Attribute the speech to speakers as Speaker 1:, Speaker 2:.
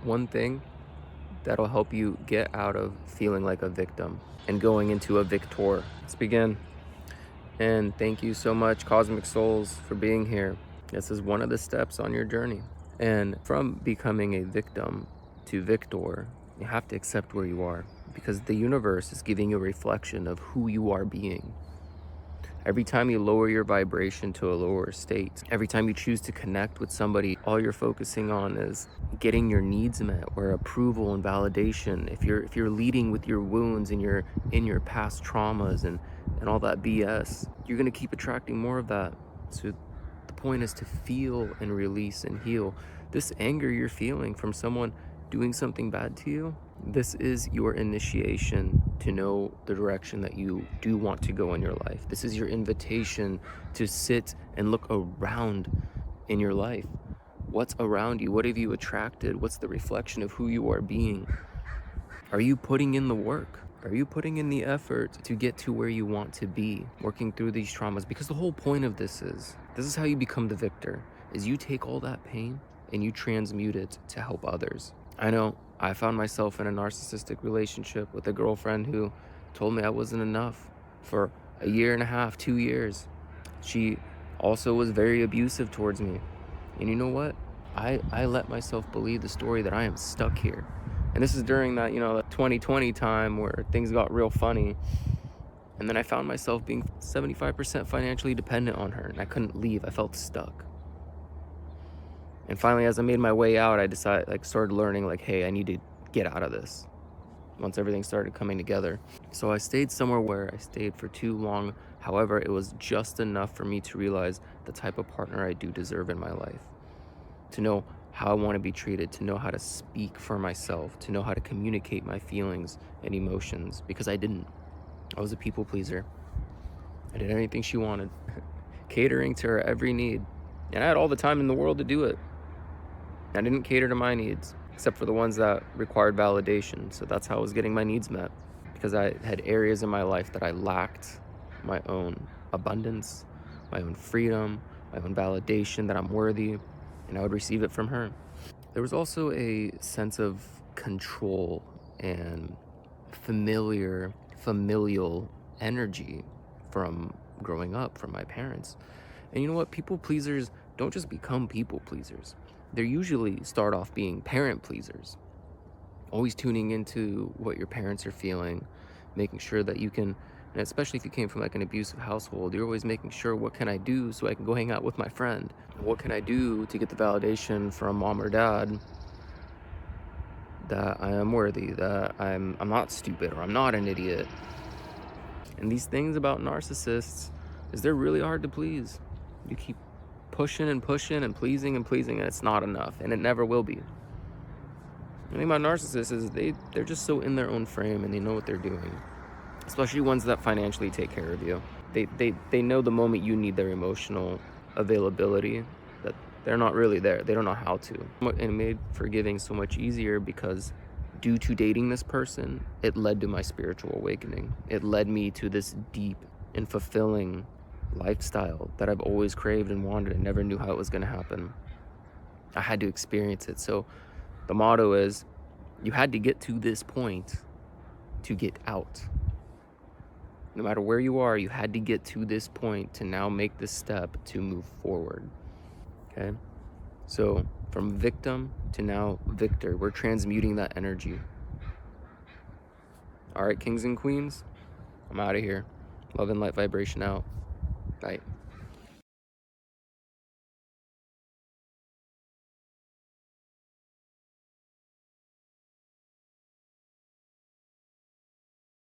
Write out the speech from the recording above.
Speaker 1: one thing that'll help you get out of feeling like a victim and going into a victor. Let's begin. And thank you so much, Cosmic Souls, for being here. This is one of the steps on your journey. And from becoming a victim to victor, you have to accept where you are, because the universe is giving you a reflection of who you are being. Every time you lower your vibration to a lower state, every time you choose to connect with somebody, all you're focusing on is getting your needs met, or approval and validation. If you're leading with your wounds and you're in your past traumas and all that BS, you're gonna keep attracting more of that. So the point is to feel and release and heal. This anger you're feeling from someone doing something bad to you, this is your initiation to know the direction that you do want to go in your life. This is your invitation to sit and look around in your life. What's around you? What have you attracted? What's the reflection of who you are being? Are you putting in the work? Are you putting in the effort to get to where you want to be, working through these traumas? Because the whole point of this is how you become the victor, is you take all that pain and you transmute it to help others. I know I found myself in a narcissistic relationship with a girlfriend who told me I wasn't enough for a year and a half, 2 years. She also was very abusive towards me. And you know what? I let myself believe the story that I am stuck here. And this is during that, the 2020 time where things got real funny. And then I found myself being 75% financially dependent on her, and I couldn't leave. I felt stuck. And finally, as I made my way out, I started learning, hey, I need to get out of this once everything started coming together. So I stayed somewhere where I stayed for too long. However, it was just enough for me to realize the type of partner I do deserve in my life. To know how I want to be treated, to know how to speak for myself, to know how to communicate my feelings and emotions, because I didn't. I was a people pleaser. I did anything she wanted, catering to her every need. And I had all the time in the world to do it. I didn't cater to my needs, except for the ones that required validation. So that's how I was getting my needs met, because I had areas in my life that I lacked my own abundance, my own freedom, my own validation that I'm worthy, and I would receive it from her. There was also a sense of control and familial energy from growing up from my parents. And you know what? People pleasers don't just become people pleasers. They usually start off being parent pleasers, always tuning into what your parents are feeling, making sure that you can, and especially if you came from an abusive household, you're always making sure, what can I do so I can go hang out with my friend? What can I do to get the validation from mom or dad that I am worthy, that I'm not stupid, or I'm not an idiot? And these things about narcissists is they're really hard to please. You keep pushing and pushing and pleasing, and it's not enough, and it never will be. The thing about narcissists is they're just so in their own frame, and they know what they're doing. Especially ones that financially take care of you. They know the moment you need their emotional availability, that they're not really there. They don't know how to. And it made forgiving so much easier, because due to dating this person, it led to my spiritual awakening. It led me to this deep and fulfilling lifestyle that I've always craved and wanted, and never knew how it was going to happen. I had to experience it. So the motto is, you had to get to this point to get out. No matter where you are, you had to get to this point to now make this step to move forward. Okay? So from victim to now victor, we're transmuting that energy. All right, kings and queens, I'm out of here. Love and light vibration out. Bye.